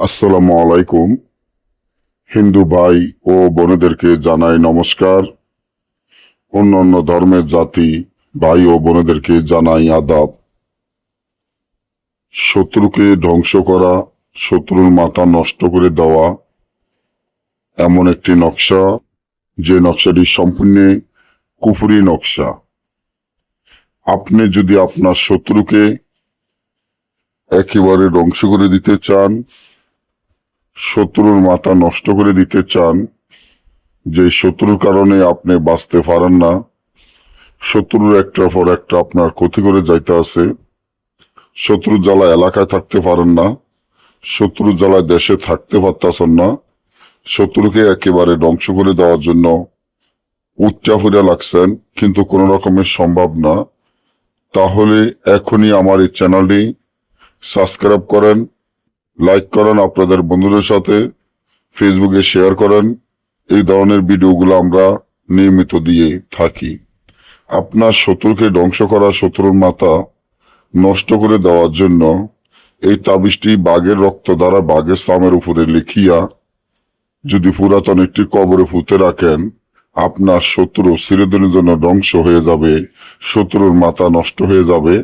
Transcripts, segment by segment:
আসসালামু আলাইকুম। হিন্দু ভাই ও বোনেদেরকে জানাই নমস্কার। অন্যান্য ধর্মের জাতি ভাই ও বোনেদেরকে জানাই আদাব। শত্রুকে ধ্বংস করা, শত্রুর মাথা নষ্ট করে দেওয়া এমন একটি নকশা, যে নকশাটি সম্পূর্ণ কুফরি নকশা। আপনি যদি আপনার শত্রুকে একেবারে ধ্বংস করে দিতে চান, শত্রুর মাথা নষ্ট করে দিতে চান, যে শত্রুর কারণে আপনি বাঁচতে পারেন না, শত্রুর একটার পর একটা আপনার ক্ষতি করে যাইতে আছে, শত্রুর জ্বালায় এলাকায় থাকতে পারেন না, শত্রুর জ্বালায় দেশে থাকতে পারতেছেন না, শত্রুকে একেবারে ধ্বংস করে দেওয়ার জন্য উচ্চা হইয়া লাগছেন, কিন্তু কোনো রকমের সম্ভব না। তাহলে এখনই আমার এই চ্যানেলটি সাবস্ক্রাইব করেন, লাইক করেন, আপনাদের বন্ধুদের সাথে ফেসবুকে শেয়ার করেন। এই ধরনের ভিডিওগুলো আমরা নিয়মিত দিয়ে থাকি। আপনার শত্রুকে ধ্বংস করা, শত্রুর মাথা নষ্ট করে দেওয়ার জন্য এই তাবিজটি বাঘের রক্ত দ্বারা বাঘের চামের উপরে লিখিয়া যদি পুরাতন একটি কবরে পুঁতে রাখেন, আপনার শত্রু চিরদিনের জন্য ধ্বংস হয়ে যাবে, শত্রুর মাথা নষ্ট হয়ে যাবে।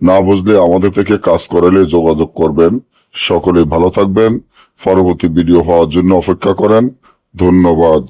না বুঝলে আমাদের থেকে কাজ করালে যোগাযোগ করবেন। সকলে ভালো থাকবেন। পরবর্তী ভিডিও হওয়ার জন্য অপেক্ষা করেন। ধন্যবাদ।